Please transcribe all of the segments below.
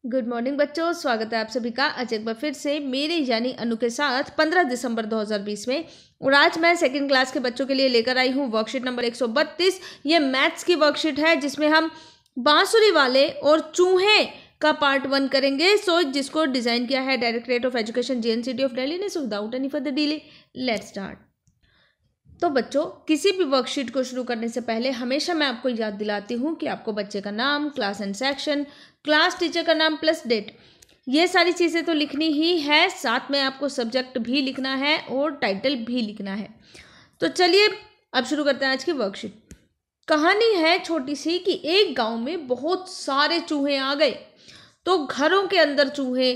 Good morning बच्चों, स्वागत है आप सभी का आज एक बार फिर से मेरे यानी अनु के साथ 15 दिसंबर 2020 में। और आज मैं सेकंड क्लास के बच्चों के लिए लेकर आई हूँ वर्कशीट नंबर 132। ये मैथ्स की वर्कशीट है जिसमें हम बांसुरी वाले और चूहे का पार्ट 1 करेंगे। जिसको डिजाइन किया है directorate of education JNCT of Delhi ने। So without any further delay let's start. तो बच्चों, किसी भी वर्कशीट को शुरू करने से पहले हमेशा मैं आपको याद दिलाती हूँ कि आपको बच्चे का नाम, class and section, class teacher का नाम प्लस डेट, ये सारी चीज़ें तो लिखनी ही है। साथ में आपको सब्जेक्ट भी लिखना है और टाइटल भी लिखना है। तो चलिए अब शुरू करते हैं आज की वर्कशीट। कहानी है छोटी सी कि एक गांव में बहुत सारे चूहे आ गए। तो घरों के अंदर चूहे,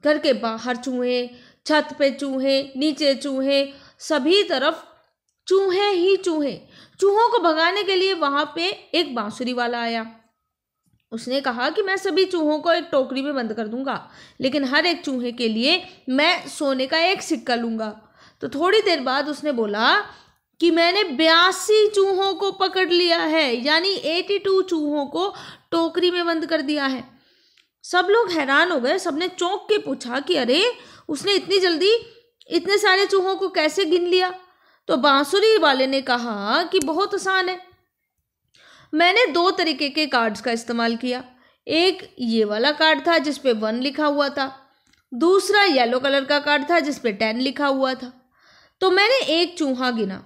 घर के बाहर चूहे, छत पे चूहे, नीचे चूहे, सभी तरफ चूहे ही चूहे। चूहों को भगाने के लिए वहां पे एक बांसुरी वाला आया। उसने कहा कि मैं सभी चूहों को एक टोकरी में बंद कर दूंगा, लेकिन हर एक चूहे के लिए मैं सोने का एक सिक्का लूंगा। तो थोड़ी देर बाद उसने बोला कि मैंने 82 चूहों को पकड़ लिया है, यानी 82 चूहों को टोकरी में बंद कर दिया है। सब लोग हैरान हो गए। सबने चौंक के पूछा कि अरे, उसने इतनी जल्दी इतने सारे चूहों को कैसे गिन लिया? तो बांसुरी वाले ने कहा कि बहुत आसान है। मैंने 2 तरीके के कार्ड्स का इस्तेमाल किया। एक ये वाला कार्ड था जिस पे 1 लिखा हुआ था, दूसरा येलो कलर का कार्ड था जिस पे 10 लिखा हुआ था। तो मैंने एक चूहा गिना।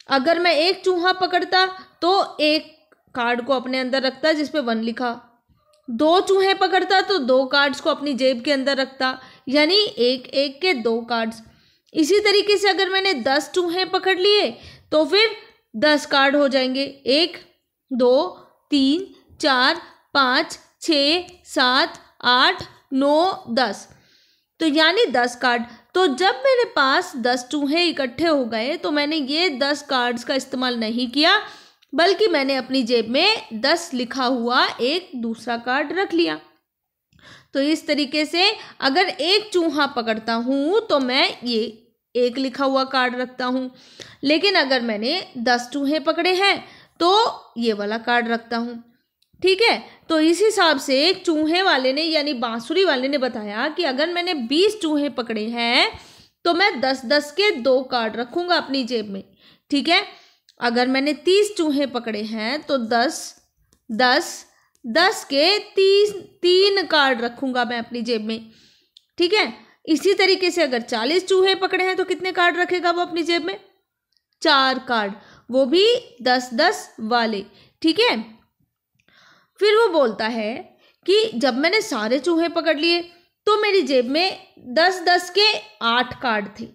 अगर मैं एक चूहा पकड़ता तो एक कार्ड को अपने अंदर रखता जिस पे 1 लिखा, 2 चूहे पकड़ता तो 2 कार्ड्स को अपनी जेब के अंदर रखता, यानी एक एक के 2 कार्ड्स। इसी तरीके से अगर मैंने 10 चूहे पकड़ लिए तो फिर 10 कार्ड हो जाएंगे। 1 2 3 4 5 6 7 8 9 10, तो यानी 10 कार्ड। तो जब मेरे पास 10 चूहे इकट्ठे हो गए तो मैंने ये 10 कार्ड्स का इस्तेमाल नहीं किया, बल्कि मैंने अपनी जेब में 10 लिखा हुआ एक दूसरा कार्ड रख लिया। तो इस तरीके से अगर एक चूहा पकड़ता हूं तो मैं ये एक लिखा हुआ कार्ड रखता हूं, लेकिन अगर मैंने 10 चूहे पकड़े हैं तो ये वाला कार्ड रखता हूं। ठीक है। तो इस हिसाब से चूहे वाले ने यानी बांसुरी वाले ने बताया कि अगर मैंने 20 चूहे पकड़े हैं तो मैं 10-10 के 2 कार्ड रखूंगा अपनी जेब में। ठीक है। अगर मैंने 30 चूहे पकड़े हैं तो 10 के 3 कार्ड रखूंगा मैं अपनी जेब में। ठीक है। इसी तरीके से अगर 40 चूहे पकड़े हैं तो कितने कार्ड रखेगा वो अपनी जेब में? 4 कार्ड, वो भी 10-10 वाले। ठीक है। फिर वो बोलता है कि जब मैंने सारे चूहे पकड़ लिए तो मेरी जेब में 10-10 के 8 कार्ड थे।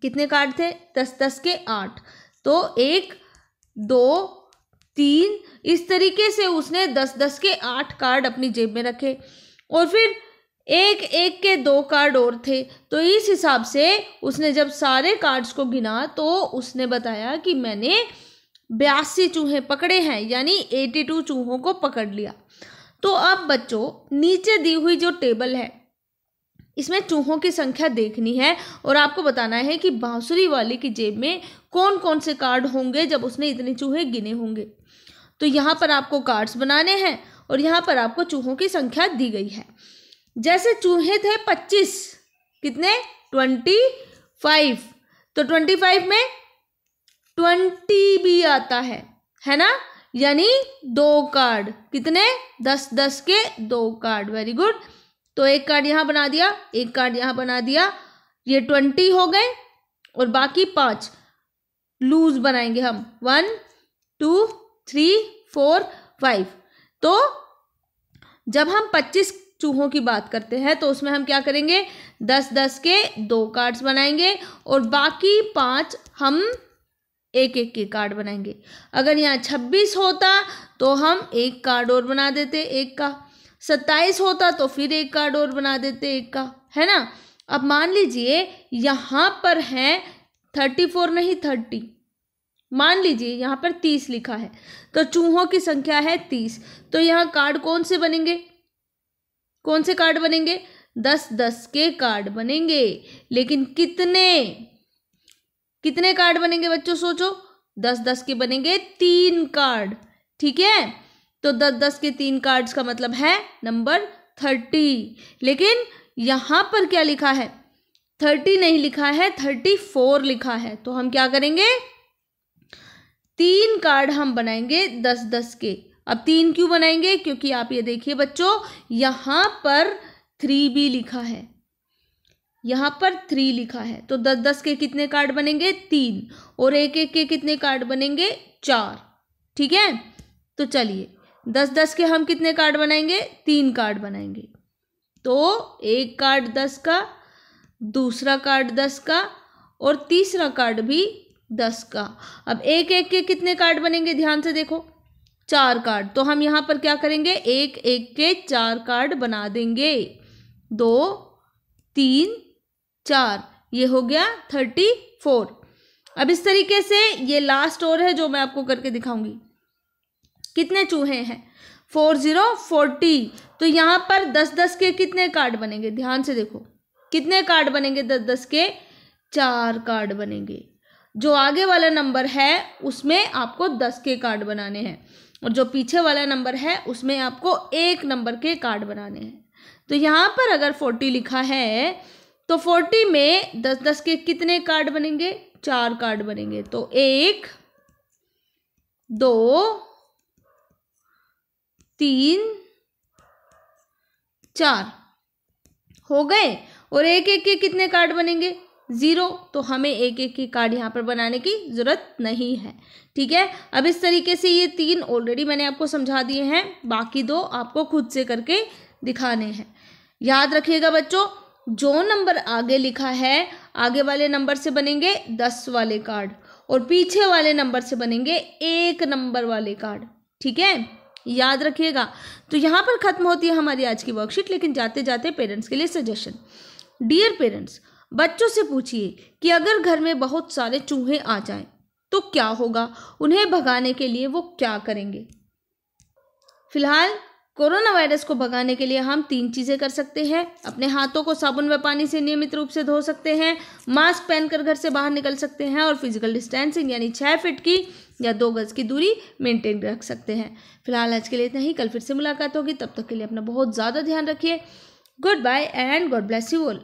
कितने कार्ड थे? 10-10 के 8। तो 1 2 3, इस तरीके से उसने 10-10 के 8 कार्ड अपनी जेब में रखे। और फिर एक एक के 2 कार्ड और थे। तो इस हिसाब से उसने जब सारे कार्ड्स को गिना तो उसने बताया कि मैंने 82 चूहे पकड़े हैं, यानी 82 चूहों को पकड़ लिया। तो अब बच्चों, नीचे दी हुई जो टेबल है इसमें चूहों की संख्या देखनी है और आपको बताना है कि बांसुरी वाले की जेब में कौन कौन से कार्ड होंगे जब उसने इतने चूहे गिने होंगे। तो यहाँ पर आपको कार्ड्स बनाने हैं और यहाँ पर आपको चूहों की संख्या दी गई है। जैसे चूहे थे 25, कितने? 25। तो 25 में 20 भी आता है ना, यानी 2 कार्ड। कितने? 10-10 के 2 कार्ड। Very good. तो एक कार्ड यहाँ बना दिया, एक कार्ड यहाँ बना दिया, ये 20 हो गए और बाकी 5 लूज बनाएंगे हम। 1 2 3 4 5। तो जब हम 25 चूहों की बात करते हैं तो उसमें हम क्या करेंगे? 10-10 के 2 कार्ड्स बनाएंगे और बाकी 5 हम एक एक के कार्ड बनाएंगे। अगर यहाँ 26 होता तो हम एक कार्ड और बना देते, एक का। 27 होता तो फिर एक कार्ड और बना देते, एक का, है ना। अब मान लीजिए यहाँ पर है 34 नहीं 30, मान लीजिए यहाँ पर 30 लिखा है, तो चूहों की संख्या है 30। तो यहाँ कार्ड कौन से बनेंगे? कौन से कार्ड बनेंगे? 10-10 के कार्ड बनेंगे। लेकिन कितने कार्ड बनेंगे बच्चों? सोचो। 10-10 के बनेंगे 3 कार्ड। ठीक है। तो 10-10 के 3 कार्ड्स का मतलब है नंबर 30, लेकिन यहाँ पर क्या लिखा है, 30 नहीं लिखा है, 34 लिखा है। तो हम क्या करेंगे, 3 कार्ड हम बनाएंगे 10-10 के। अब 3 क्यों बनाएंगे, क्योंकि आप ये देखिए बच्चों, यहाँ पर 3 भी लिखा है, यहाँ पर 3 लिखा है। तो 10-10 के कितने कार्ड बनेंगे, 3, और 1-1 के कितने कार्ड बनेंगे, 4। ठीक है, तो चलिए 10-10 के हम कितने कार्ड बनाएंगे, 3 कार्ड बनाएंगे। तो एक कार्ड 10 का, दूसरा कार्ड 10 का, और तीसरा कार्ड भी 10 का। अब 1-1 के कितने कार्ड बनेंगे, ध्यान से देखो, 4 कार्ड। तो हम यहाँ पर क्या करेंगे, 1-1 के 4 कार्ड बना देंगे, 2 3 4, ये हो गया 34। अब इस तरीके से ये लास्ट और है जो मैं आपको करके दिखाऊंगी। कितने चूहे हैं, 40 तो यहाँ पर 10-10 के कितने कार्ड बनेंगे, ध्यान से देखो, कितने कार्ड बनेंगे 10-10 के, 4 कार्ड बनेंगे। जो आगे वाला नंबर है उसमें आपको 10 के कार्ड बनाने हैं, और जो पीछे वाला नंबर है उसमें आपको 1 नंबर के कार्ड बनाने हैं। तो यहाँ पर अगर 40 लिखा है तो 40 में 10-10 के कितने कार्ड बनेंगे, 4 कार्ड बनेंगे। तो 1 2 3 4 हो गए, और 1-1 के कितने कार्ड बनेंगे, 0। तो हमें 1-1 के कार्ड यहाँ पर बनाने की जरूरत नहीं है। ठीक है, अब इस तरीके से ये 3 ऑलरेडी मैंने आपको समझा दिए हैं, बाकी 2 आपको खुद से करके दिखाने हैं। याद रखिएगा बच्चों, जो नंबर आगे लिखा है, आगे वाले नंबर से बनेंगे 10 वाले कार्ड, और पीछे वाले नंबर से बनेंगे 1 नंबर वाले कार्ड। ठीक है, याद रखिएगा। तो यहाँ पर खत्म होती है हमारी आज की वर्कशीट, लेकिन जाते जाते पेरेंट्स के लिए सजेशन। डियर पेरेंट्स, बच्चों से पूछिए कि अगर घर में बहुत सारे चूहे आ जाएं तो क्या होगा, उन्हें भगाने के लिए वो क्या करेंगे। फिलहाल कोरोना वायरस को भगाने के लिए हम 3 चीज़ें कर सकते हैं। अपने हाथों को साबुन व पानी से नियमित रूप से धो सकते हैं, मास्क पहनकर घर से बाहर निकल सकते हैं, और फिजिकल डिस्टेंसिंग यानी 6 फीट की या 2 गज की दूरी मेंटेन रख सकते हैं। फिलहाल आज के लिए इतना ही, कल फिर से मुलाकात होगी, तब तक के लिए अपना बहुत ज़्यादा ध्यान रखिए। Goodbye and God bless you all.